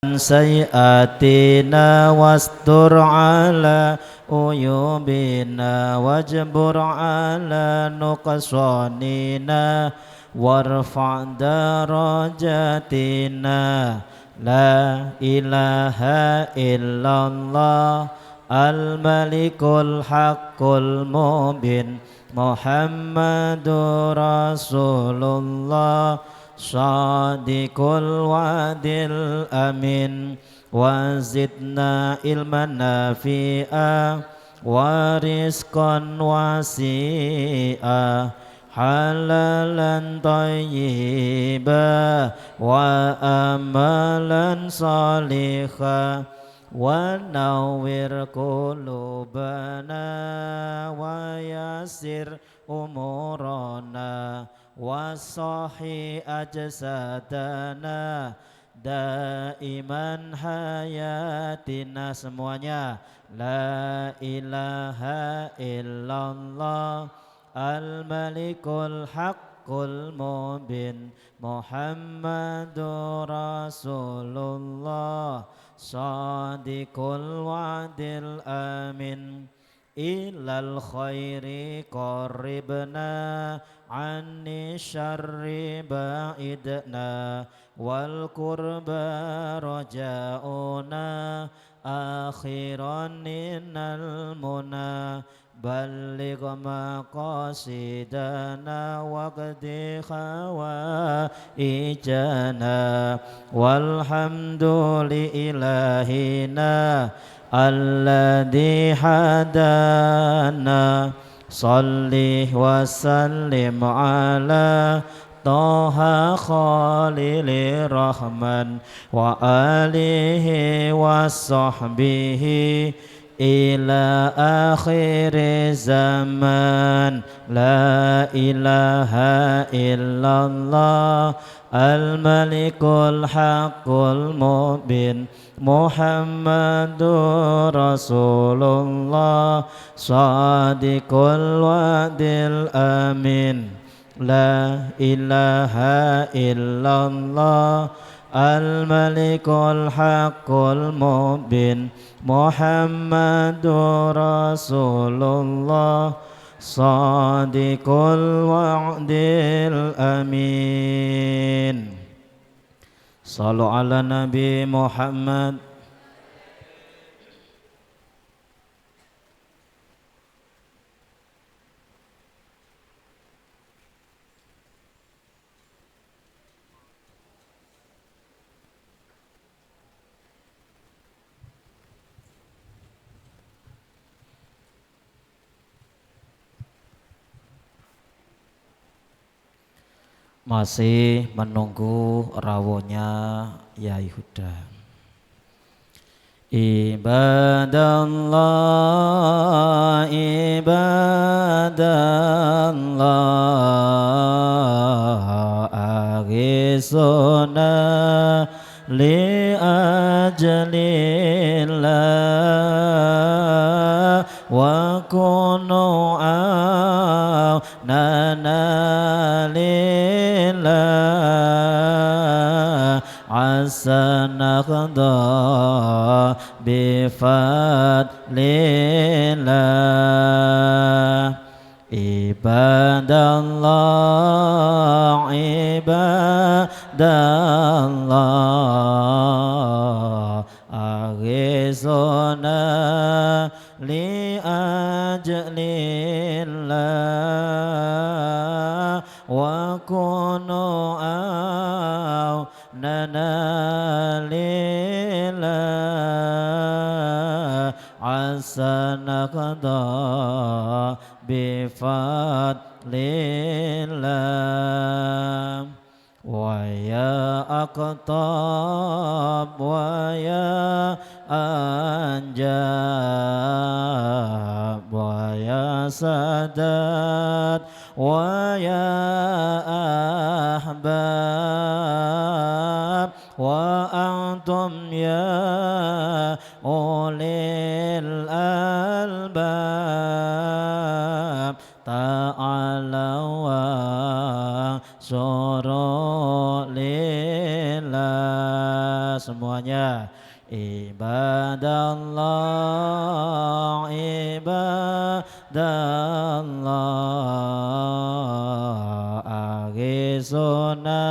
سيئاتنا واستر على عيوبنا واجبر على نقصاننا وارفع درجاتنا لا إله إلا الله الملك الحق المبين محمد رسول الله صادق الوعد الأمين وزدنا علما نافعا ورزقا واسعا حلالا طيبا وأملا صالحا ونور قلوبنا ويسر أمورنا وصحي أجسادنا daiman hayatina semuanya la ilaha illallah al-malikul haqqul mubin Muhammadur Rasulullah sadiqul wa'dil amin ilal khairi qarribna anni syarri ba'idna wal qurba raja'una akhiran innal muna balligh maqasidana waqdi khawaijana walhamdulillahina alladhi hadana salli wa sallim ala Toha Khalili Rahman wa alihi wa sahbihi ila akhir zaman la ilaha illallah al-malikul haqqul mubin Muhammadur Rasulullah sadiqul wa'dil amin La ilaha illallah al-malikul haqqul mubin Muhammadur Rasulullah sadiqul wa'dil amin. Sallu ala Nabi Muhammad. Masih menunggu rawuhnya Yai Huda. Ibadallah, ibadallah, aghisuna li ajlillah wa kunu nana lillah asa naqda bifadlillah. Ibadallah, ibadallah, aghisuna li ajlillah wa kunu awnana lillah asa naqda bifadlillah. Wa ya aqtab wa ya anjab wa ya sadat wa ya ahbab wa antum ya ulil albab ta'alaw wa suru lillah. semuanya. Ibadallah, ibadallah, aghithuna.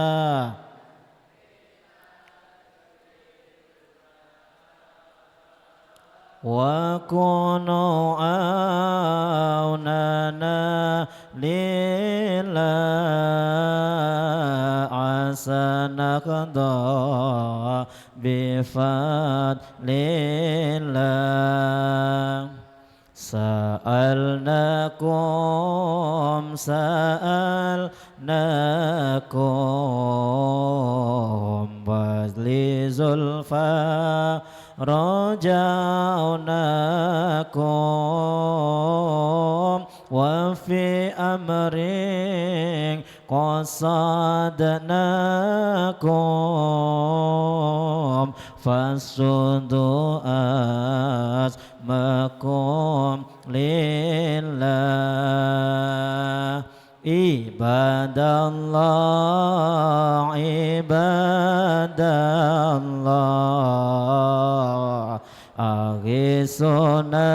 Wa kunu aunana lillah asanaqda bifadlillah. Sa'alnakum wazli zulfa rajaunakum wa fi amrin qasadnakum fasudu asmakum lillah. Ibadallah, ibadallah, aghithuna.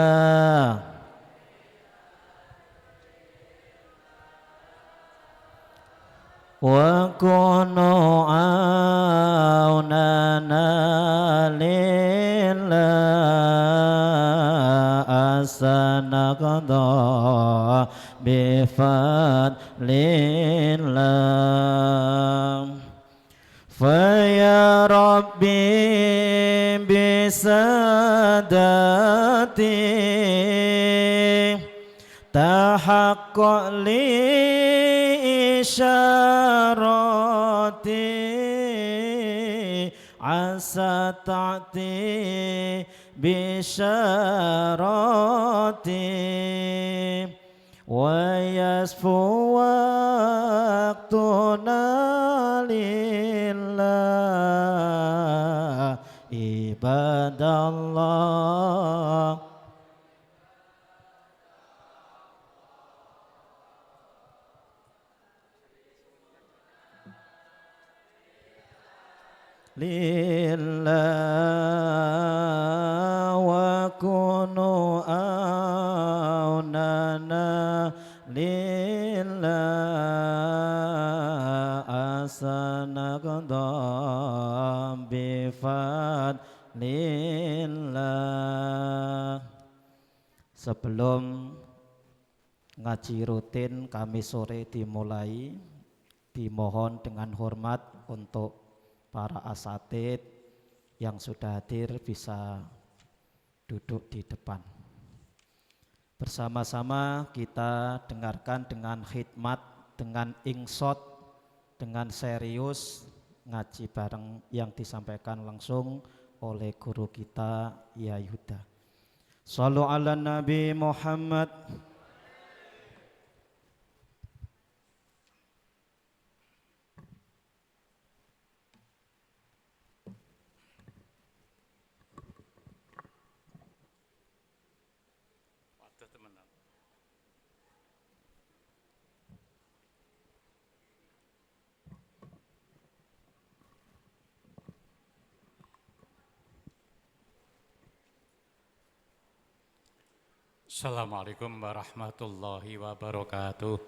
Wa kunu aunana lillah asanaqda bifadlillah. Faya Rabbi bisadati tahaqqaq li isyarati asa ta'ti bisyarati wa yasfu waqtuna lillah. Ibadallah, lillah wa kunu aunana lillah asanaqda bifadlillah. Sebelum ngaji rutin kami sore dimulai, dimohon dengan hormat untuk para asatid yang sudah hadir bisa duduk di depan. Bersama-sama kita dengarkan dengan khidmat, dengan insot, dengan serius ngaji bareng yang disampaikan langsung oleh guru kita Yai Huda. Shallu ala Nabi Muhammad. Assalamualaikum warahmatullahi wabarakatuh.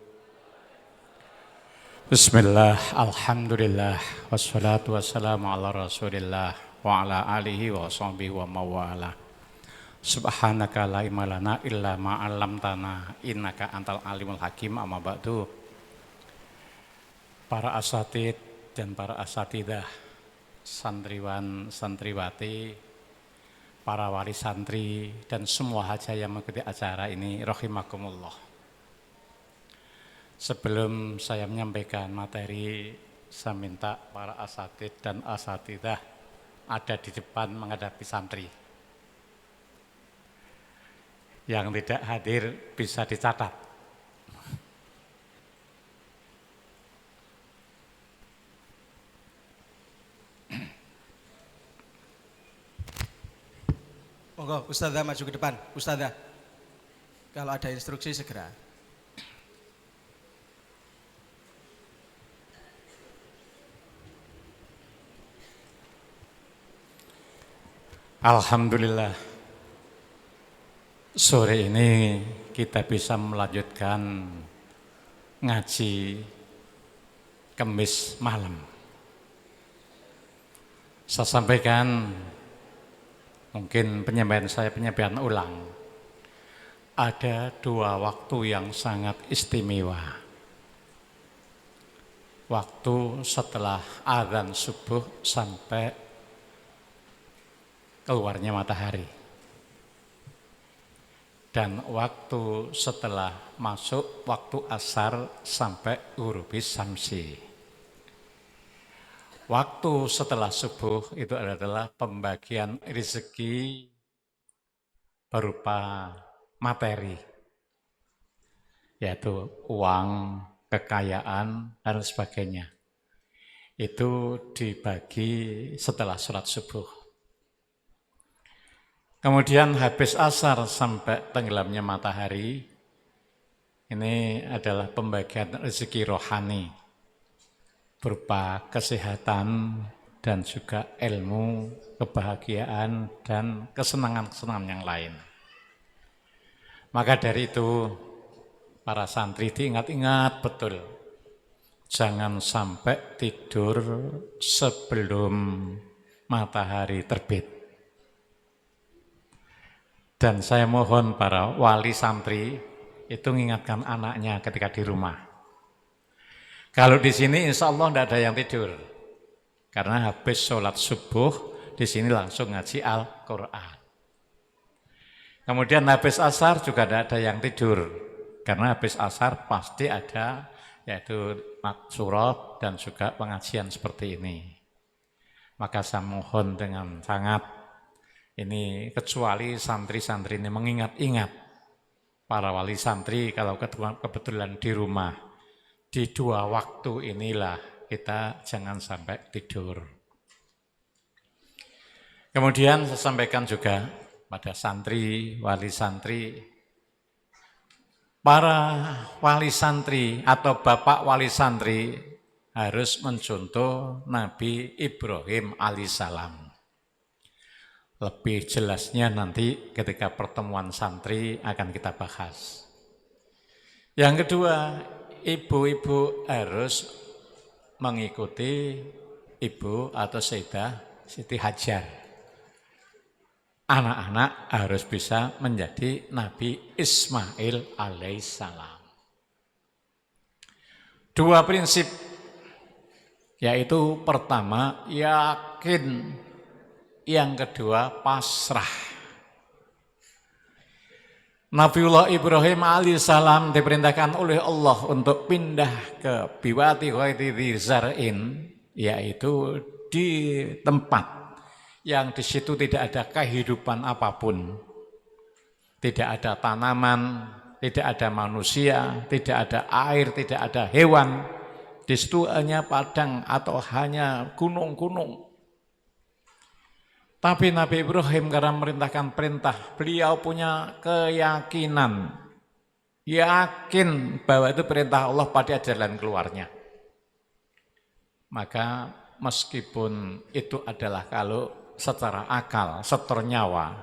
Bismillah, alhamdulillah, wassalatu wassalamu ala rasulillah wa ala alihi wa sahbihi wa mawala. Subhanaka la ilma lana illa ma 'allamtana innaka antal alimul hakim. Amma ba'du. Para asatid dan para asatidah, santriwan santriwati, para wali santri dan semua hajah yang mengikuti acara ini, rahimakumullah. Sebelum saya menyampaikan materi, saya minta para asatid dan asatidah ada di depan menghadapi santri. Yang tidak hadir bisa dicatat. Monggo, Ustazah maju ke depan. Ustazah, kalau ada instruksi segera. Alhamdulillah, sore ini kita bisa melanjutkan ngaji Kamis malam. Saya sampaikan, mungkin penyampaian ulang. Ada dua waktu yang sangat istimewa. Waktu setelah azan subuh sampai keluarnya matahari, dan waktu setelah masuk waktu asar sampai ghurubi syamsi. Waktu setelah subuh itu adalah pembagian rezeki berupa materi, yaitu uang, kekayaan, dan sebagainya. Itu dibagi setelah sholat subuh. Kemudian habis asar sampai tenggelamnya matahari, ini adalah pembagian rezeki rohani berupa kesehatan dan juga ilmu, kebahagiaan, dan kesenangan-kesenangan yang lain. Maka dari itu, para santri diingat-ingat betul, jangan sampai tidur sebelum matahari terbit. Dan saya mohon para wali santri itu mengingatkan anaknya ketika di rumah. Kalau di sini insya Allah tidak ada yang tidur. Karena habis sholat subuh, di sini langsung ngaji Al-Quran. Kemudian habis asar juga tidak ada yang tidur. Karena habis asar pasti ada, yaitu surah dan juga pengajian seperti ini. Maka saya mohon dengan sangat, ini kecuali santri-santri ini mengingat-ingat para wali santri kalau kebetulan di rumah, di dua waktu inilah kita jangan sampai tidur. Kemudian saya sampaikan juga pada santri, wali santri, para wali santri atau bapak wali santri harus mencontoh Nabi Ibrahim alaihissalam. Lebih jelasnya nanti ketika pertemuan santri akan kita bahas. Yang kedua, ibu-ibu harus mengikuti ibu atau Sayyidah Siti Hajar. Anak-anak harus bisa menjadi Nabi Ismail alaihissalam. Dua prinsip, yaitu pertama, yakin. Yang kedua, pasrah. Nabiullah Ibrahim alaihissalam diperintahkan oleh Allah untuk pindah ke biwati ghairi zar'in, yaitu di tempat yang di situ tidak ada kehidupan apapun. Tidak ada tanaman, tidak ada manusia, tidak ada air, tidak ada hewan. Di situ hanya padang atau hanya gunung-gunung. Tapi Nabi Ibrahim karena merintahkan perintah, beliau punya keyakinan, yakin bahwa itu perintah Allah pada jalan keluarnya. Maka meskipun itu adalah kalau secara akal, setor nyawa,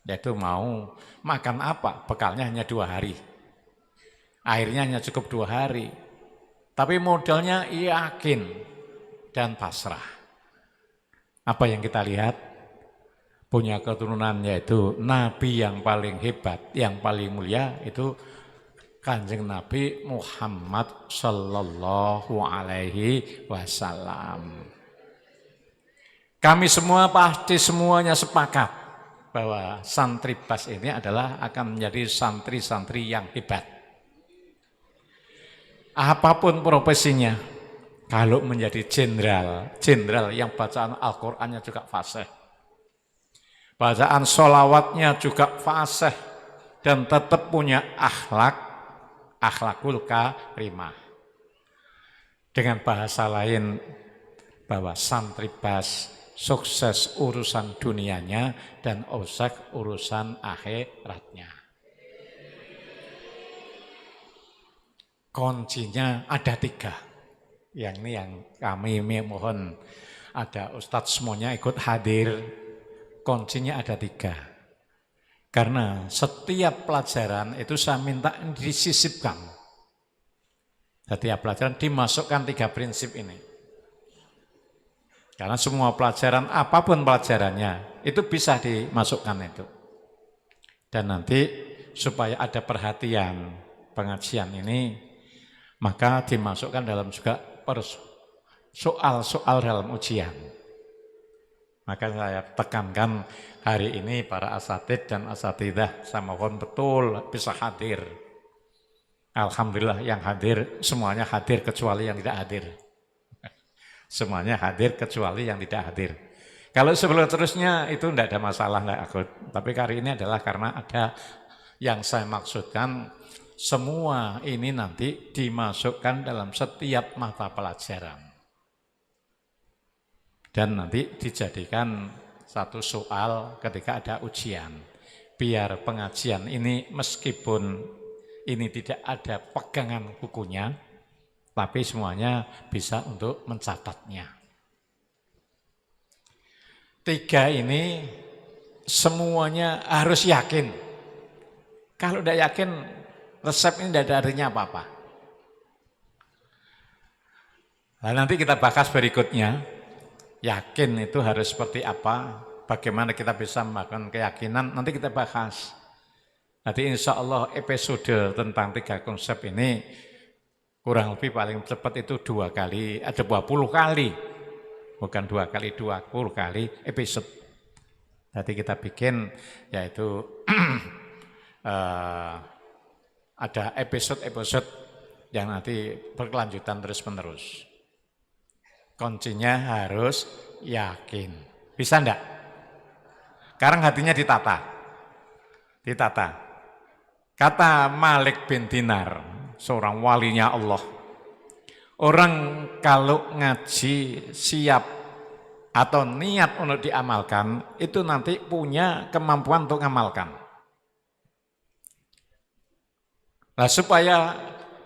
yaitu mau makan apa, bekalnya hanya 2 hari. Airnya hanya cukup 2 hari. Tapi modalnya yakin dan pasrah. Apa yang kita lihat? Punya keturunan yaitu Nabi yang paling hebat, yang paling mulia itu Kanjeng Nabi Muhammad Sallallahu Alaihi Wasallam. Kami semua pasti semuanya sepakat bahwa santri Bas ini adalah akan menjadi santri-santri yang hebat. Apapun profesinya, kalau menjadi jenderal yang bacaan Al-Qur'annya juga fasih, bacaan sholawatnya juga fasih, dan tetap punya akhlakul karimah. Dengan bahasa lain, bahwa santri Bas sukses urusan dunianya dan usah urusan akhiratnya. Kuncinya ada 3. Yang ini yang kami mohon ada Ustadz semuanya ikut hadir, kuncinya ada 3. Karena setiap pelajaran itu saya minta disisipkan. Setiap pelajaran dimasukkan 3 prinsip ini. Karena semua pelajaran, apapun pelajarannya, itu bisa dimasukkan itu. Dan nanti supaya ada perhatian pengajian ini, maka dimasukkan dalam juga soal-soal dalam ujian. Maka saya tekankan hari ini para asatidz dan asatidzah, saya mohon betul bisa hadir. Alhamdulillah yang hadir, semuanya hadir kecuali yang tidak hadir. Semuanya hadir kecuali yang tidak hadir. Kalau sebelum terusnya itu tidak ada masalah, tidak akut. Tapi kali ini adalah karena ada yang saya maksudkan, semua ini nanti dimasukkan dalam setiap mata pelajaran. Dan nanti dijadikan satu soal ketika ada ujian. Biar pengajian ini meskipun ini tidak ada pegangan bukunya, tapi semuanya bisa untuk mencatatnya. 3 ini semuanya harus yakin. Kalau tidak yakin, resep ini tidak ada artinya apa-apa. Nah, nanti kita bahas berikutnya. Yakin itu harus seperti apa, bagaimana kita bisa melakukan keyakinan, nanti kita bahas. Nanti insya Allah episode tentang 3 konsep ini kurang lebih paling cepat itu 2 kali, ada 20 kali. Bukan 2 kali, 20 kali episode. Nanti kita bikin yaitu ada episode-episode yang nanti berkelanjutan terus-menerus. Kuncinya harus yakin. Bisa enggak? Sekarang hatinya ditata. Ditata. Kata Malik bin Dinar, seorang walinya Allah. Orang kalau ngaji siap atau niat untuk diamalkan, itu nanti punya kemampuan untuk mengamalkan. Nah, supaya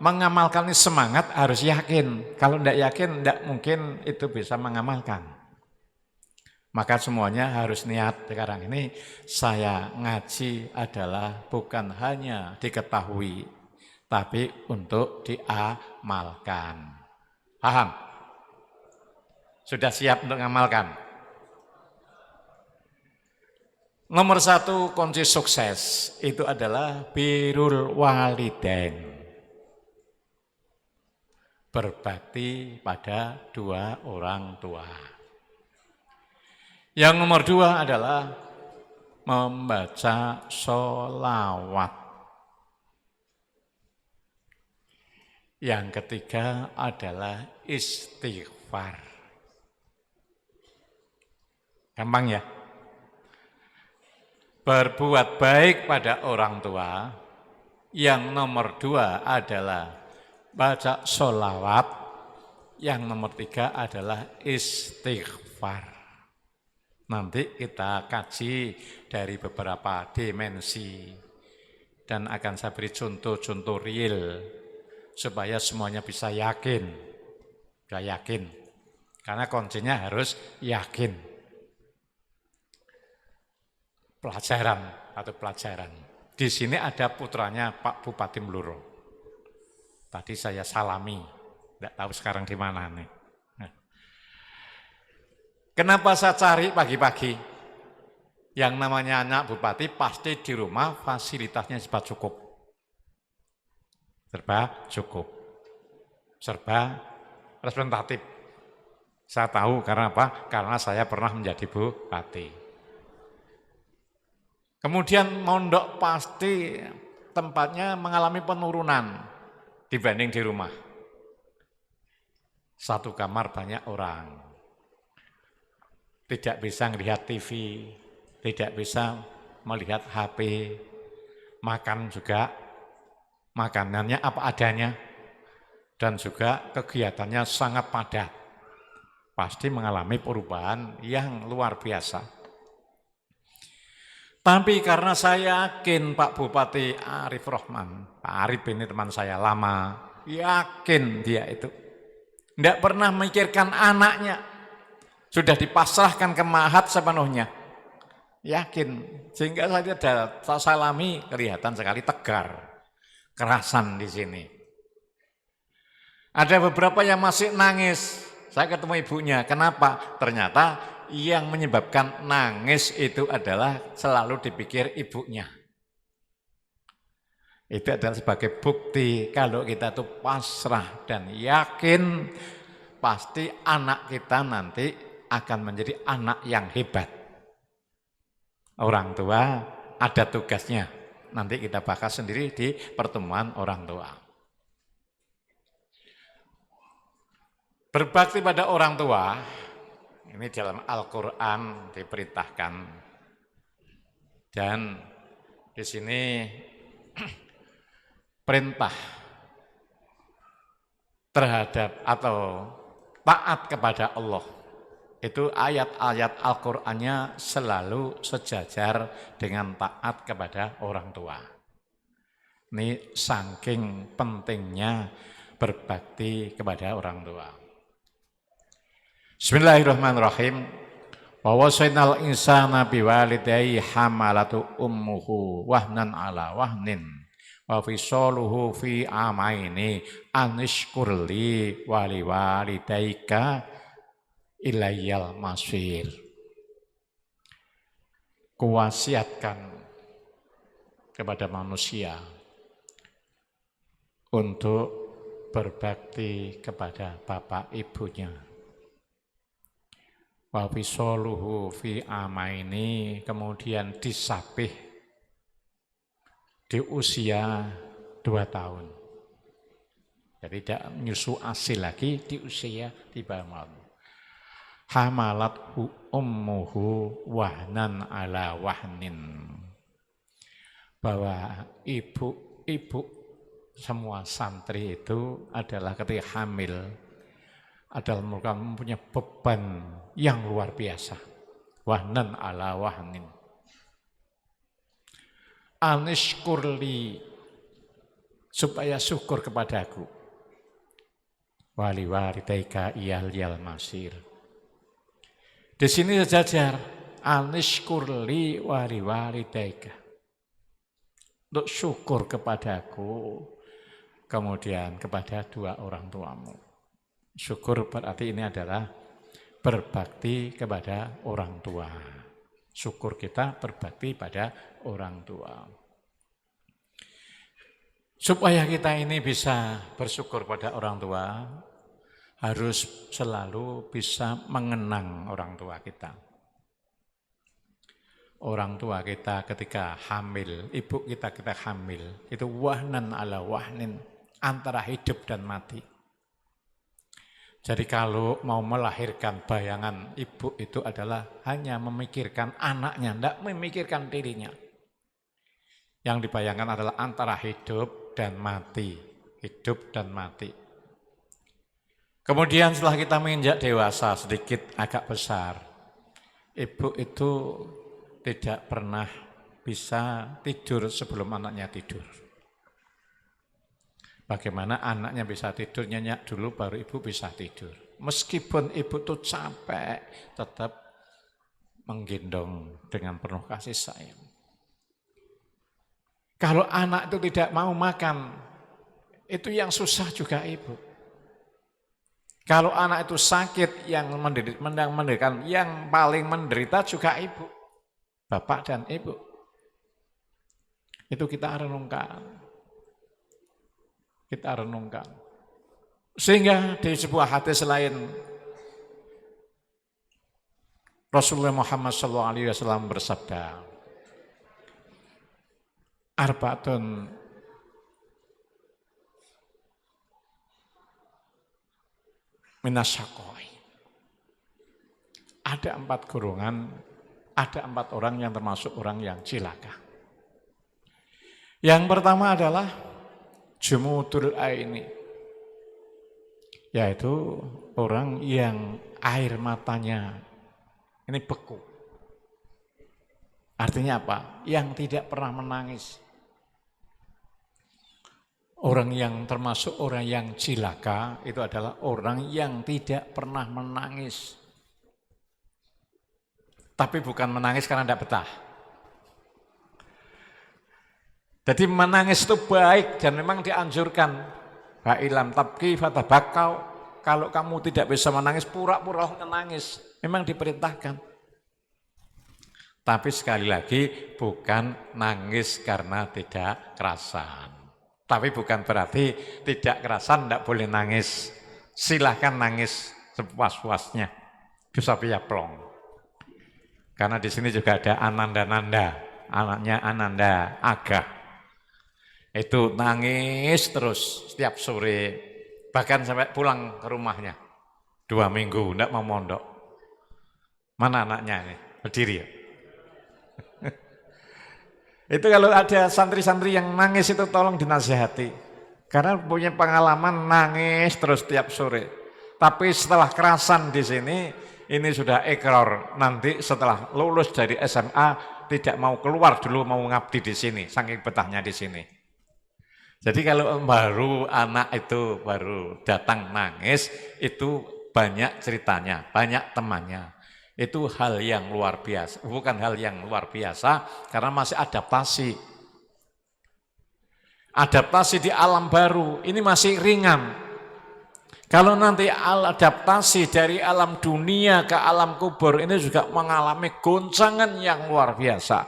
mengamalkan ini semangat harus yakin. Kalau tidak yakin, tidak mungkin itu bisa mengamalkan. Maka semuanya harus niat. Sekarang ini saya ngaji adalah bukan hanya diketahui, tapi untuk diamalkan. Paham? Sudah siap untuk mengamalkan? Nomor 1 kunci sukses itu adalah birrul walidain. Berbakti pada 2 orang tua. Yang nomor 2 adalah membaca sholawat. Yang ketiga adalah istighfar. Gampang ya? Berbuat baik pada orang tua. Yang nomor 2 adalah baca sholawat. Yang nomor 3 adalah istighfar. Nanti kita kaji dari beberapa dimensi. Dan akan saya beri contoh-contoh real. Supaya semuanya bisa yakin. Bisa yakin. Karena kuncinya harus yakin. Pelajaran. Di sini ada putranya Pak Bupati Bluro. Tadi saya salami, tidak tahu sekarang di mana nih. Kenapa saya cari pagi-pagi? Yang namanya anak bupati pasti di rumah fasilitasnya serba cukup. Serba representatif. Saya tahu karena apa? Karena saya pernah menjadi bupati. Kemudian mondok pasti tempatnya mengalami penurunan dibanding di rumah. 1 kamar banyak orang. Tidak bisa melihat TV, tidak bisa melihat HP, makan juga, makanannya apa adanya, dan juga kegiatannya sangat padat. Pasti mengalami perubahan yang luar biasa. Tapi karena saya yakin Pak Bupati Arif Rahman, Pak Arif ini teman saya lama, yakin dia itu. Tidak pernah memikirkan anaknya. Sudah dipasrahkan ke Mahat sepenuhnya. Yakin. Sehingga saya salami kelihatan sekali tegar. Kerasan di sini. Ada beberapa yang masih nangis. Saya ketemu ibunya. Kenapa? Ternyata yang menyebabkan nangis itu adalah selalu dipikir ibunya. Itu adalah sebagai bukti kalau kita itu pasrah dan yakin pasti anak kita nanti akan menjadi anak yang hebat. Orang tua ada tugasnya. Nanti kita bahas sendiri di pertemuan orang tua. Berbakti pada orang tua, ini dalam Al-Quran diperintahkan. Dan di sini perintah terhadap atau taat kepada Allah. Itu ayat-ayat Al-Qur'annya selalu sejajar dengan taat kepada orang tua. Ini saking pentingnya berbakti kepada orang tua. Bismillahirrahmanirrahim. Wa wasainal insana biwalidayhi hamalatu ummuhu wahnan ala wahnin wa fisaluhu fi amaini anishkurli wali walidaika ilayyal masir. Kuwasiatkan kepada manusia untuk berbakti kepada bapak ibunya. Wa fisoluhu fi amaini, kemudian disapih di usia 2 tahun. Jadi tidak nyusu asi lagi di usia di bawah. Hamalathu ummuhu wahnan ala wahnin. Bahwa ibu semua santri itu adalah ketika hamil adalah mempunyai beban yang luar biasa. Wahnan ala wahnin. Anishkurli, supaya syukur kepadaku. Wali walidaika iyal masir. Di sini sejajar anishkurli wali walidaika. Untuk syukur kepadaku, kemudian kepada 2 orang tuamu. Syukur berarti ini adalah berbakti kepada orang tua. Syukur kita berbakti pada orang tua. Supaya kita ini bisa bersyukur pada orang tua, harus selalu bisa mengenang orang tua kita. Orang tua kita ketika hamil, ibu kita hamil, itu wahnan ala wahnin, antara hidup dan mati. Jadi kalau mau melahirkan, bayangan ibu itu adalah hanya memikirkan anaknya, tidak memikirkan dirinya. Yang dibayangkan adalah antara hidup dan mati, hidup dan mati. Kemudian setelah kita menginjak dewasa sedikit agak besar, ibu itu tidak pernah bisa tidur sebelum anaknya tidur. Bagaimana anaknya bisa tidur, nyenyak dulu baru ibu bisa tidur. Meskipun ibu itu capek, tetap menggendong dengan penuh kasih sayang. Kalau anak itu tidak mau makan, itu yang susah juga ibu. Kalau anak itu sakit, yang menderita, yang paling menderita juga ibu. Bapak dan ibu. Itu kita renungkan. Kita renungkan. Sehingga di sebuah hadis lain Rasulullah Muhammad SAW bersabda, Arba'atun minasyaqai. Ada 4 golongan, ada 4 orang yang termasuk orang yang cilaka. Yang pertama adalah jumudul aini, yaitu orang yang air matanya ini beku. Artinya apa? Yang tidak pernah menangis. Orang yang termasuk orang yang cilaka itu adalah orang yang tidak pernah menangis. Tapi bukan menangis karena tidak betah. Jadi menangis itu baik dan memang dianjurkan. Fa'ilam tabki fatabakau. Kalau kamu tidak bisa menangis, pura-pura menangis. Memang diperintahkan. Tapi sekali lagi bukan nangis karena tidak kerasan. Tapi bukan berarti tidak kerasan, tidak boleh nangis. Silahkan nangis sepuas-puasnya. Bisa piaplong. Karena di sini juga ada Ananda-nanda, anaknya Ananda Aga. Itu nangis terus setiap sore, bahkan sampai pulang ke rumahnya. 2 minggu, tidak mau mondok. Mana anaknya ini? Berdiri ya? Itu kalau ada santri-santri yang nangis itu tolong dinasihati. Karena punya pengalaman nangis terus setiap sore. Tapi setelah kerasan di sini, ini sudah ikrar. Nanti setelah lulus dari SMA, tidak mau keluar dulu, mau ngabdi di sini. Saking betahnya di sini. Jadi kalau baru anak itu baru datang nangis, itu banyak ceritanya, banyak temannya. Itu hal yang luar biasa, bukan hal yang luar biasa karena masih adaptasi. Adaptasi di alam baru, ini masih ringan. Kalau nanti adaptasi dari alam dunia ke alam kubur, ini juga mengalami goncangan yang luar biasa.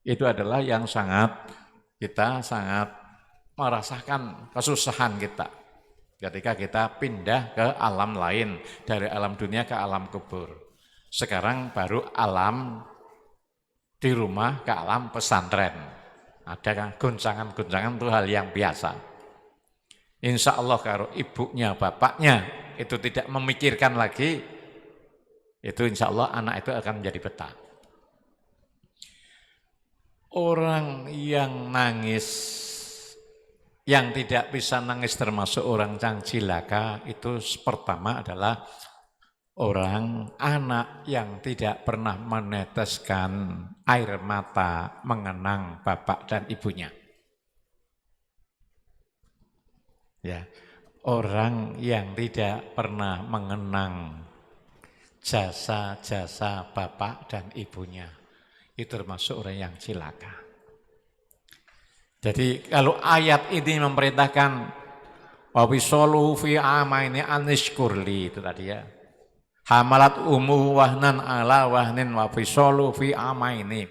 Itu adalah yang kita sangat merasakan kesusahan kita ketika kita pindah ke alam lain, dari alam dunia ke alam kubur. Sekarang baru alam di rumah ke alam pesantren. Ada goncangan-goncangan itu hal yang biasa. Insya Allah kalau ibunya, bapaknya itu tidak memikirkan lagi, itu insya Allah anak itu akan menjadi betah. Orang yang nangis, yang tidak bisa nangis termasuk orang yang cilaka, itu pertama adalah orang anak yang tidak pernah meneteskan air mata mengenang bapak dan ibunya. Ya, orang yang tidak pernah mengenang jasa-jasa bapak dan ibunya, itu termasuk orang yang cilaka. Jadi kalau ayat ini memerintahkan wa wisoluhu fi amaini anishkurli, itu tadi ya. Hamalat wahnan ala wahnin wa wisoluhu fi amaini.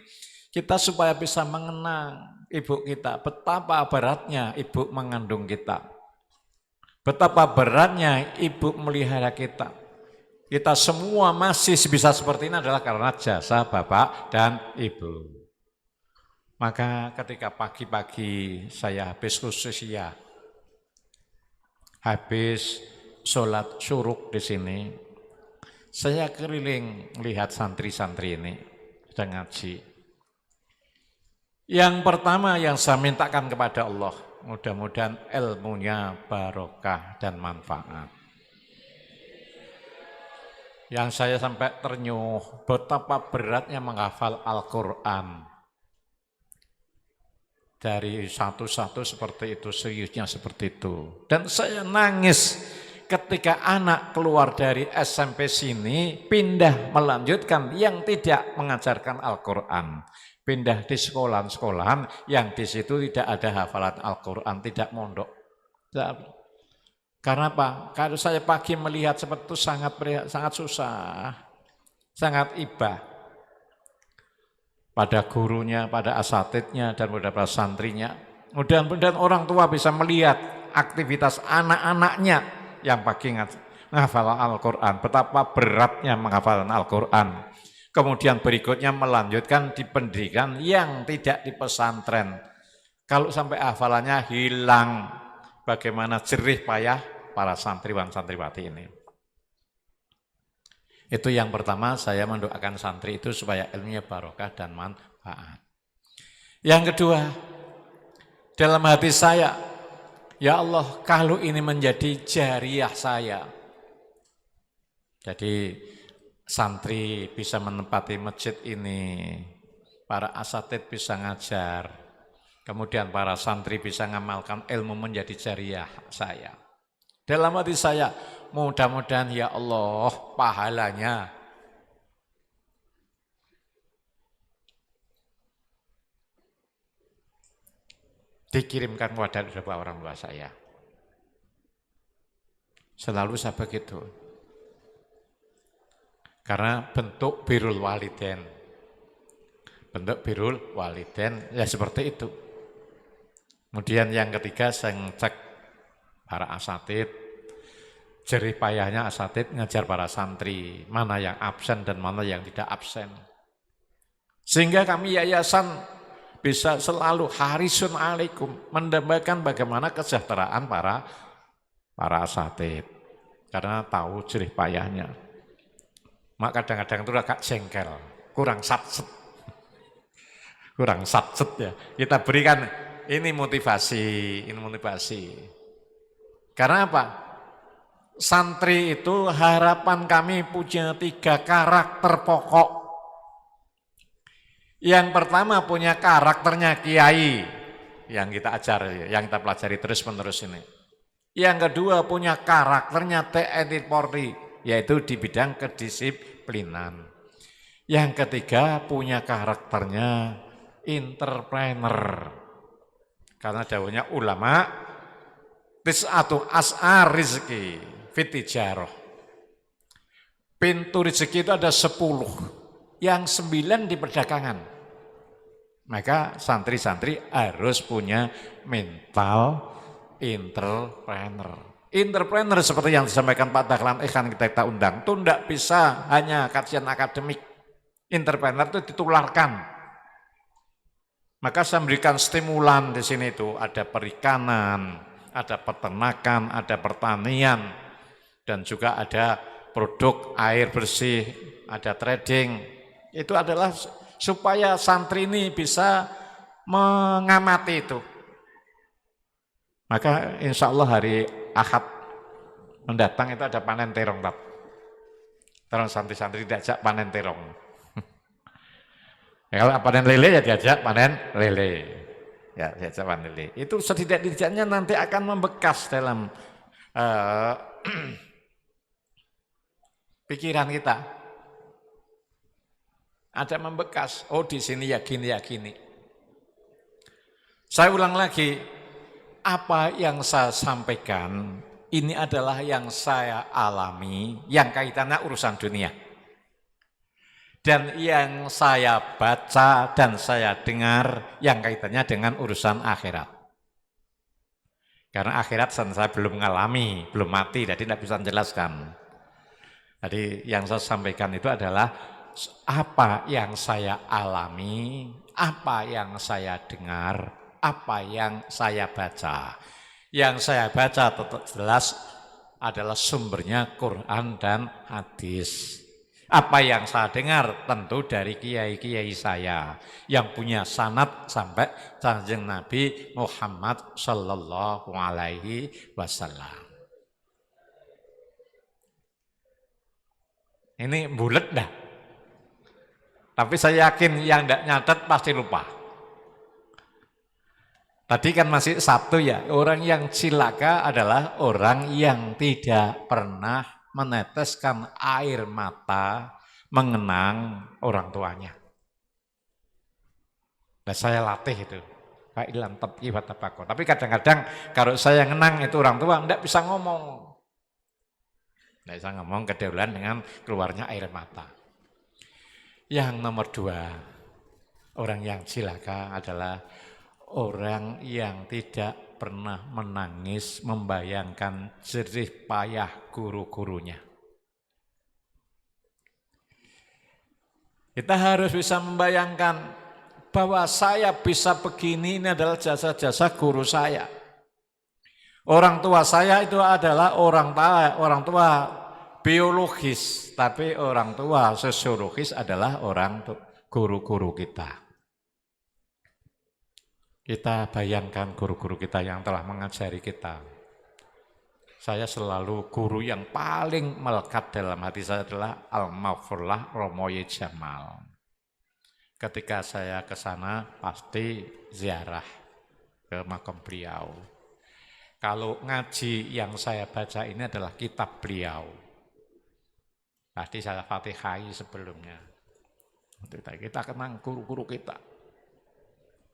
Kita supaya bisa mengenang ibu kita, betapa beratnya ibu mengandung kita. Betapa beratnya ibu melihara kita. Kita semua masih bisa seperti ini adalah karena jasa bapak dan ibu. Maka ketika pagi-pagi saya habis khususnya, habis sholat syuruk di sini, saya keliling melihat santri-santri ini sedang ngaji. Yang pertama yang saya mintakan kepada Allah, mudah-mudahan ilmunya barokah dan manfaat. Yang saya sampai ternyuh, betapa beratnya menghafal Al-Quran. Dari satu-satu seperti itu, seriusnya seperti itu. Dan saya nangis ketika anak keluar dari SMP sini, pindah melanjutkan yang tidak mengajarkan Al-Quran. Pindah di sekolahan-sekolahan yang di situ tidak ada hafalan Al-Quran, tidak mondok. Karena apa? Kalau saya pagi melihat seperti itu sangat susah, sangat ibah. Pada gurunya, pada asatidnya, dan pada santrinya. Mudah-mudahan orang tua bisa melihat aktivitas anak-anaknya yang pagi menghafal Al-Quran. Betapa beratnya menghafal Al-Quran. Kemudian berikutnya melanjutkan di pendidikan yang tidak di pesantren. Kalau sampai hafalannya hilang, bagaimana jerih payah para santriwan-santriwati ini. Itu yang pertama, saya mendoakan santri itu supaya ilmunya barokah dan manfaat. Yang kedua, dalam hati saya, ya Allah, kalau ini menjadi jariah saya. Jadi santri bisa menempati masjid ini, para asatid bisa ngajar, kemudian para santri bisa ngamalkan ilmu menjadi jariah saya. Dalam hati saya, mudah-mudahan ya Allah pahalanya dikirimkan kepada kedua orang tua saya. Selalu saya begitu. Karena bentuk birrul walidain. Bentuk birrul walidain ya seperti itu. Kemudian yang ketiga saya ngecek para asatid, jerih payahnya asatid ngajar para santri, mana yang absen dan mana yang tidak absen. Sehingga kami yayasan bisa selalu harisun alaikum, mendambakan bagaimana kesejahteraan para asatid. Karena tahu jerih payahnya. Mak kadang-kadang itu agak jengkel, kurang satset. Kurang satset ya. Kita berikan ini motivasi. Karena apa? Santri itu harapan kami punya 3 karakter pokok. Yang pertama punya karakternya kiai yang kita ajar, yang kita pelajari terus-menerus ini. Yang kedua punya karakternya TNI Polri, yaitu di bidang kedisiplinan. Yang ketiga punya karakternya entrepreneur. Karena dawuhnya ulama, tis'atu as'ar rizki fitijaroh. Pintu rezeki itu ada 10, yang 9 di perdagangan. Maka santri-santri harus punya mental entrepreneur. Entrepreneur seperti yang disampaikan Pak Dahlan Ikhan kita undang, itu tidak bisa hanya kajian akademik. Entrepreneur itu ditularkan. Maka saya memberikan stimulan di sini itu ada perikanan, ada peternakan, ada pertanian, dan juga ada produk air bersih, ada trading. Itu adalah supaya santri ini bisa mengamati itu. Maka insya Allah hari Ahad mendatang itu ada panen terong. Terong santri-santri diajak panen terong. Ya, kalau panen lele ya diajak panen lele. Ya diajak panen lele. Itu setidak-tidaknya nanti akan membekas dalam pikiran kita. Ada membekas. Oh di sini ya gini. Saya ulang lagi, apa yang saya sampaikan ini adalah yang saya alami, yang kaitannya urusan dunia. Dan yang saya baca dan saya dengar yang kaitannya dengan urusan akhirat. Karena akhirat saya belum mengalami, belum mati, jadi tidak bisa menjelaskan. Jadi yang saya sampaikan itu adalah apa yang saya alami, apa yang saya dengar, apa yang saya baca. Yang saya baca tetap jelas adalah sumbernya Quran dan hadis. Apa yang saya dengar tentu dari kiai-kiai saya yang punya sanad sampai Kanjeng Nabi Muhammad sallallahu alaihi wasallam. Ini bulet dah. Tapi saya yakin yang tidak nyatet pasti lupa. Tadi kan masih satu ya, orang yang cilaka adalah orang yang tidak pernah meneteskan air mata mengenang orang tuanya. Nah, saya latih itu. Tapi kadang-kadang kalau saya ngenang itu orang tua tidak bisa ngomong. Tidak bisa ngomong kedahuluan dengan keluarnya air mata. Yang nomor 2, orang yang cilaka adalah orang yang tidak pernah menangis membayangkan jerih payah guru-gurunya. Kita harus bisa membayangkan bahwa saya bisa begini, ini adalah jasa-jasa guru saya. Orang tua saya itu adalah orang tua biologis, tapi orang tua sosiologis adalah orang guru-guru kita. Kita bayangkan guru-guru kita yang telah mengajari kita. Saya selalu guru yang paling melekat dalam hati saya adalah Al-Maghfurlah Romoye Jamal. Ketika saya ke sana pasti ziarah ke makam beliau. Kalau ngaji yang saya baca ini adalah kitab beliau. Tadi saya fatihai sebelumnya. Kita kenang guru-guru kita.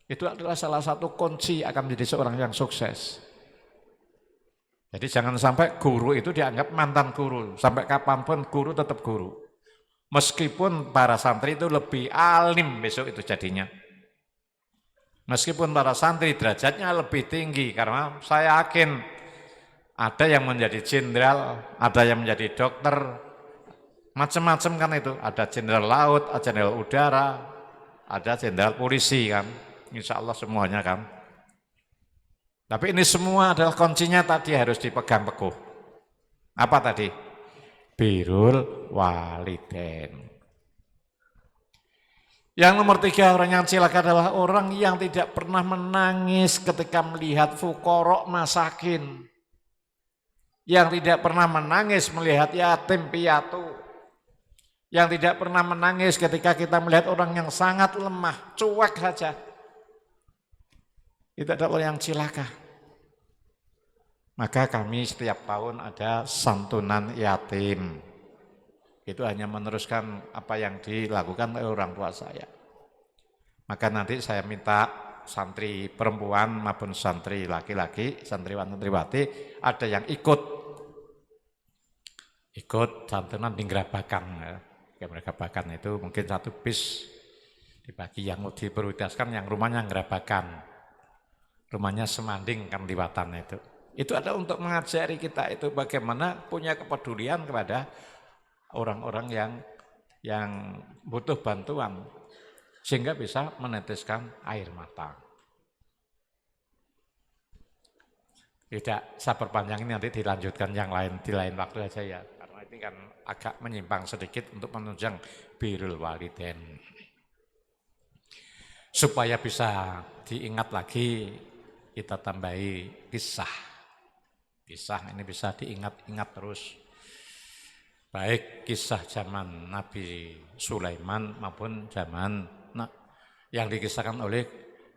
Itu adalah salah satu kunci akan menjadi seorang yang sukses. Jadi jangan sampai guru itu dianggap mantan guru. Sampai kapanpun guru tetap guru. Meskipun para santri itu lebih alim besok itu jadinya. Meskipun para santri derajatnya lebih tinggi. Karena saya yakin ada yang menjadi jenderal, ada yang menjadi dokter, macam-macam kan itu. Ada jenderal laut, ada jenderal udara, ada jenderal polisi kan. Insya Allah semuanya kan. Tapi ini semua adalah kuncinya tadi harus dipegang teguh. Apa tadi? Birrul walidain. Yang nomor 3 orang yang cilaka adalah orang yang tidak pernah menangis ketika melihat fuqara masakin. Yang tidak pernah menangis melihat yatim piatu. Yang tidak pernah menangis ketika kita melihat orang yang sangat lemah, cuek saja. Itu adalah orang yang cilaka. Maka kami setiap tahun ada santunan yatim. Itu hanya meneruskan apa yang dilakukan oleh orang tua saya. Maka nanti saya minta santri perempuan maupun santri laki-laki, santriwan santriwati, ada yang ikut santunan di Gerabakan. Gerabakan itu mungkin 1 bis dibagi yang diprioritaskan yang rumahnya Gerabakan. Rumahnya Semanding kan Liwatan itu. Itu ada untuk mengajari kita itu bagaimana punya kepedulian kepada orang-orang yang butuh bantuan sehingga bisa meneteskan air mata. Tidak saya perpanjang ini nanti dilanjutkan yang lain di lain waktu aja ya. Karena ini kan agak menyimpang sedikit untuk menunjang birrul walidain. Supaya bisa diingat lagi, kita tambahi kisah. Kisah ini bisa diingat-ingat terus. Baik kisah zaman Nabi Sulaiman maupun zaman yang dikisahkan oleh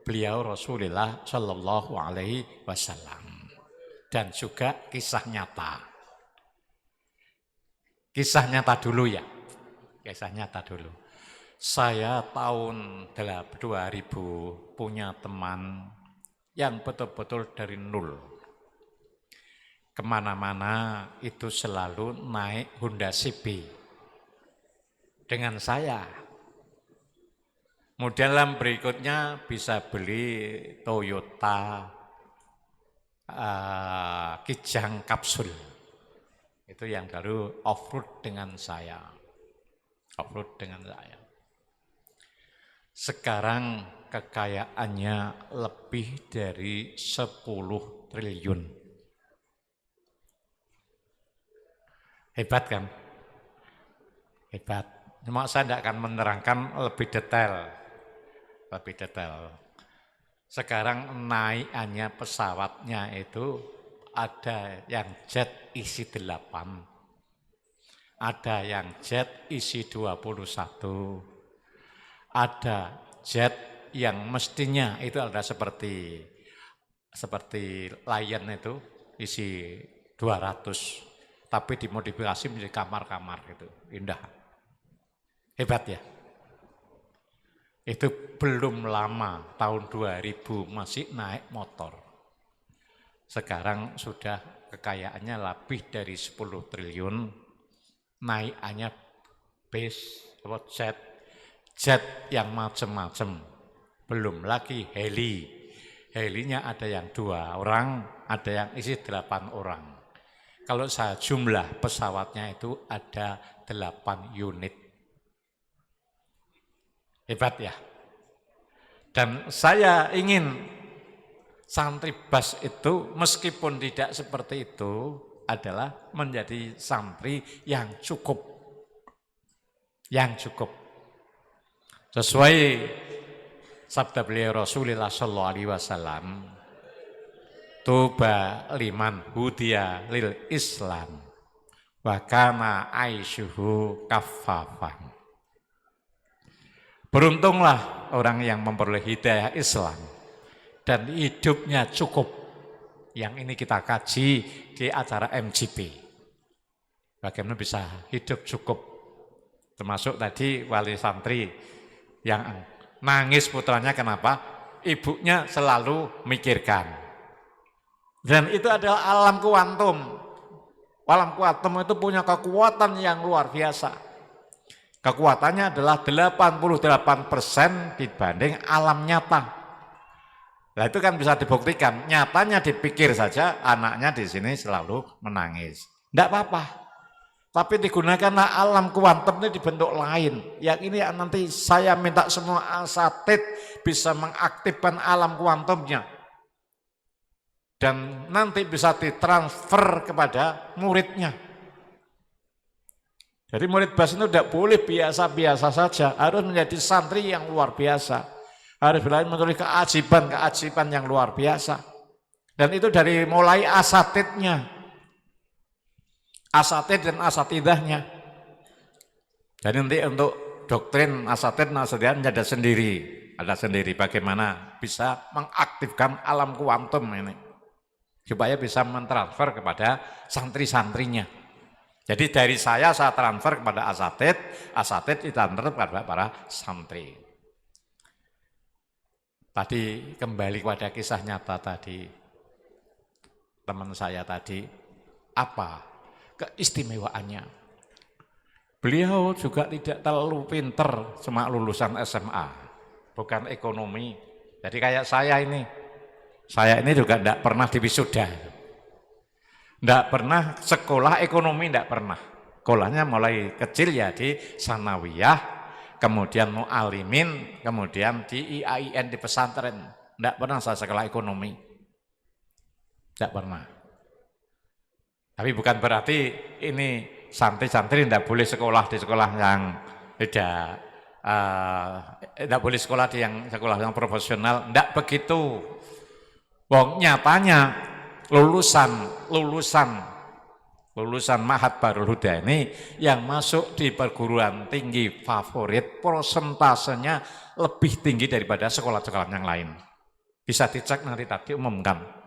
beliau Rasulullah Shallallahu Alaihi Wasallam. Dan juga kisah nyata. Kisah nyata dulu ya. Kisah nyata dulu. Saya tahun 2000 punya teman yang betul-betul dari nol. Kemana-mana itu selalu naik Honda CB dengan saya. Model berikutnya bisa beli Toyota Kijang Kapsul. Itu yang baru off-road dengan saya. Off-road dengan saya. Sekarang kekayaannya lebih dari 10 triliun. Hebat kan? Hebat. Cuma saya tidak akan menerangkan lebih detail. Lebih detail. Sekarang naikannya pesawatnya itu ada yang jet isi 8, ada yang jet isi 21, ada jet yang mestinya itu ada seperti Lion itu isi 200, tapi dimodifikasi menjadi kamar-kamar gitu, indah. Hebat ya. Itu belum lama, tahun 2000 masih naik motor. Sekarang sudah kekayaannya lebih dari 10 triliun, naikannya jet yang macam-macam. Belum lagi helinya ada yang 2 orang, ada yang isi 8 orang. Kalau saya jumlah pesawatnya itu ada 8 unit. Hebat ya. Dan saya ingin santri bas itu meskipun tidak seperti itu adalah menjadi santri yang cukup. Yang cukup. Sesuai sabda beliau Rasulullah sallallahu alaihi wasallam, tuba liman hudiya lil Islam wa kana aisyuhu kaffafan. Beruntunglah orang yang memperoleh hidayah Islam dan hidupnya cukup. Yang ini kita kaji di acara MGP. Bagaimana bisa hidup cukup. Termasuk tadi wali santri yang nangis putranya kenapa? ibunya selalu mikirkan. Dan itu adalah alam kuantum. Alam kuantum itu punya kekuatan yang luar biasa. Kekuatannya adalah 88% dibanding alam nyata. Nah itu kan bisa dibuktikan. Nyatanya dipikir saja anaknya di sini selalu menangis. Tidak apa-apa. Tapi digunakanlah alam kuantum ini dibentuk lain. Yang ini nanti saya minta semua asatid bisa mengaktifkan alam kuantumnya. Dan nanti bisa ditransfer kepada muridnya. Jadi murid bas itu tidak boleh biasa-biasa saja. Harus menjadi santri yang luar biasa. Harus belajar menulis keajiban yang luar biasa. Dan itu dari mulai asatidnya. Asatid dan asatidahnya. Jadi nanti untuk doktrin asatid dan asatidahnya ada sendiri bagaimana bisa mengaktifkan alam kuantum ini supaya bisa mentransfer kepada santri-santrinya. Jadi dari saya transfer kepada asatid ditransfer kepada para santri. Tadi kembali kepada kisah nyata tadi teman saya tadi, apa keistimewaannya? Beliau juga tidak terlalu pinter, cuma lulusan SMA, bukan ekonomi. Jadi kayak saya ini juga tidak pernah diwisuda, tidak pernah sekolah ekonomi, tidak pernah. Sekolahnya mulai kecil ya di sanawiyah, kemudian mu'alimin, kemudian di IAIN di pesantren. Tidak pernah saya sekolah ekonomi, tidak pernah. Tapi bukan berarti ini santri-santri tidak boleh sekolah di sekolah yang tidak boleh sekolah di sekolah yang profesional. Tidak begitu. Wong nyatanya lulusan Ma'had Bahrul Huda ini yang masuk di perguruan tinggi favorit persentasenya lebih tinggi daripada sekolah-sekolah yang lain. Bisa dicek nanti tadi umumkan.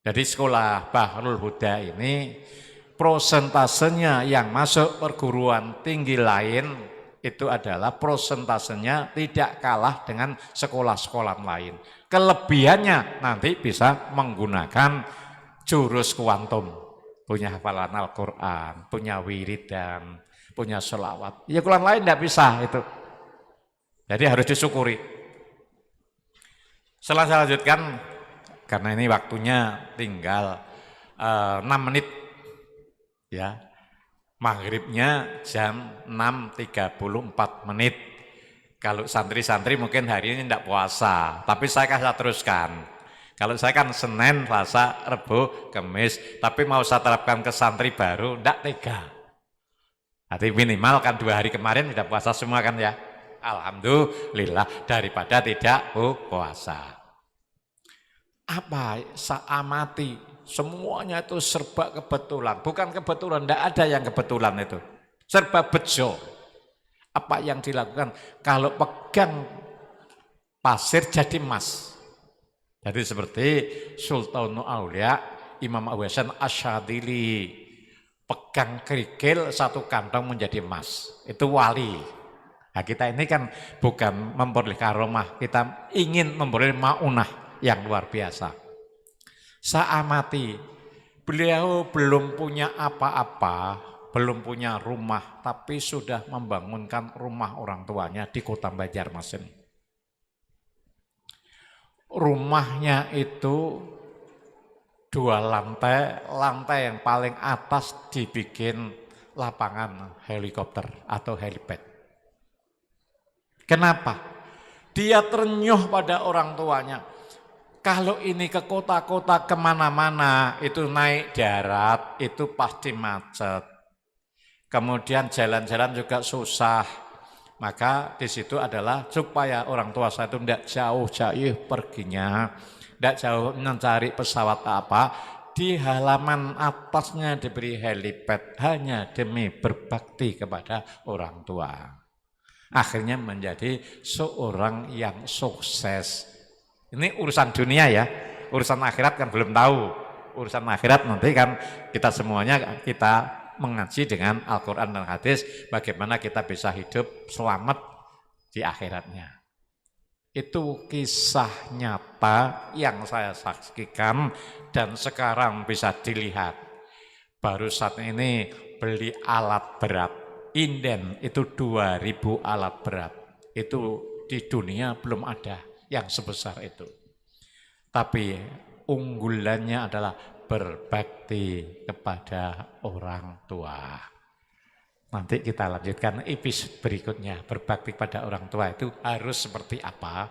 Jadi sekolah Bahrul Huda ini prosentasenya yang masuk perguruan tinggi lain itu adalah prosentasenya tidak kalah dengan sekolah-sekolah lain. Kelebihannya nanti bisa menggunakan jurus kuantum, punya hafalan Al-Quran, punya wiridan, punya sholawat. Ya Quran lain tidak bisa itu. Jadi harus disyukuri. Setelah saya lanjutkan, karena ini waktunya tinggal 6 menit, ya. Maghribnya jam 6.34 menit. Kalau santri-santri mungkin hari ini tidak puasa, tapi saya kasih teruskan. Kalau saya kan Senin, Selasa, Rebo, Kamis, tapi mau saya terapkan ke santri baru, tidak tega. Nanti minimal kan 2 hari kemarin tidak puasa semua kan ya. Alhamdulillah daripada tidak puasa. Apa saya amati? Semuanya itu serba kebetulan, bukan kebetulan, tidak ada yang kebetulan itu. Serba bejo. Apa yang dilakukan? Kalau pegang pasir jadi emas. Jadi seperti Sultanul Aulia, Imam Abu Hasan Asyadili, pegang kerikil 1 kantong menjadi emas. Itu wali. Nah kita ini kan bukan memperoleh karomah, kita ingin memperoleh maunah yang luar biasa. Saya amati, beliau belum punya apa-apa, belum punya rumah, tapi sudah membangunkan rumah orang tuanya di kota Banjarmasin. Rumahnya itu 2 lantai, lantai yang paling atas dibikin lapangan helikopter atau helipad. Kenapa? Dia ternyuh pada orang tuanya. Kalau ini ke kota-kota kemana-mana, itu naik darat, itu pasti macet. Kemudian jalan-jalan juga susah. Maka di situ adalah supaya orang tua saya itu tidak jauh-jauh perginya, tidak jauh mencari pesawat apa, di halaman atasnya diberi helipad hanya demi berbakti kepada orang tua. Akhirnya menjadi seorang yang sukses. Ini urusan dunia ya, urusan akhirat kan belum tahu. Urusan akhirat nanti kan kita semuanya kita mengaji dengan Al-Quran dan hadis, bagaimana kita bisa hidup selamat di akhiratnya. Itu kisah nyata yang saya saksikan dan sekarang bisa dilihat. Baru saat ini beli alat berat, inden itu 2000 alat berat. Itu di dunia belum ada yang sebesar itu. Tapi unggulannya adalah berbakti kepada orang tua. Nanti kita lanjutkan episode berikutnya. Berbakti pada orang tua itu harus seperti apa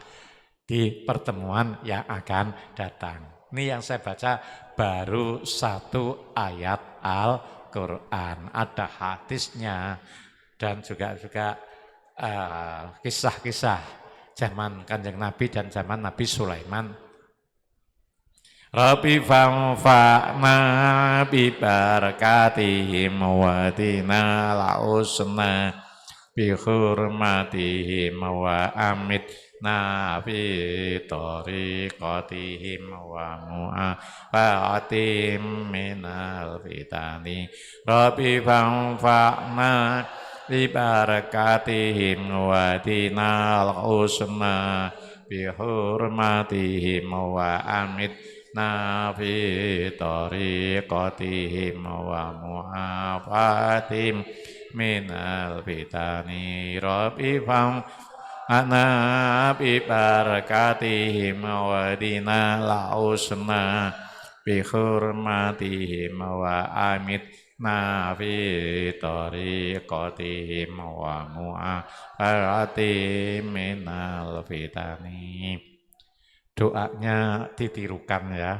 di pertemuan yang akan datang. Ini yang saya baca baru 1 ayat Al-Quran. Ada hadisnya dan juga kisah-kisah zaman Kanjeng Nabi dan zaman Nabi Sulaiman. Rabbi fanfa'na bi barakatihim wa atina al-husna bi hurmatihim wa amitna fi tariqatihim wa mu'afatim minal fitani. Rabbi fanfa'na bi barakatihim wa atina al-husna bi hurmatihim wa amitna fi tariqatihim wa mu'afatim minal fitani. Rabbi fa'na bi barakatihim wa dinal husna bi hurmatihim wa amitna fi tariqatihim wa mu'afatim minal fitani. Doanya ditirukan ya.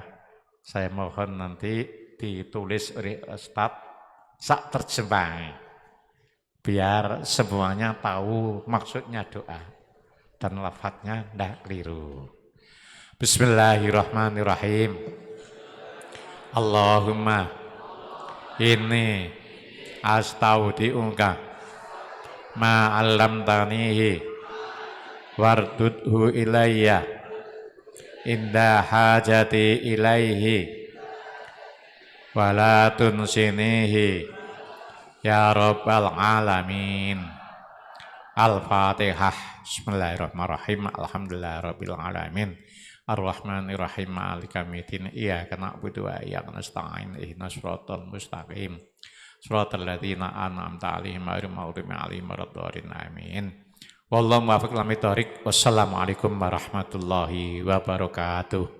Saya mohon nanti ditulis oleh Ustaz sak terjemah. Biar semuanya tahu maksudnya doa. Dan lafadznya tidak keliru. Bismillahirrahmanirrahim. Allahumma inni astaudi'uka ma'allamtanihi wardudhu ilayya inda hajati ilaihi wala tunsinihi ya rabbal alamin. Al-Fatihah. Bismillahirrahmanirrahim. Alhamdulillahirabbil alamin. Ar-Rahmanirrahim. Maliki yaumiddin. Iyyaka na'budu wa iyyaka nasta'in. Ihdinas siratal mustaqim. Siratal ladzina an'amta 'alaihim ghairil maghdubi 'alaihim waladdallin. Amin. Wallahu muwaffiq ila thoriq. Wassalamualaikum warahmatullahi wabarakatuh.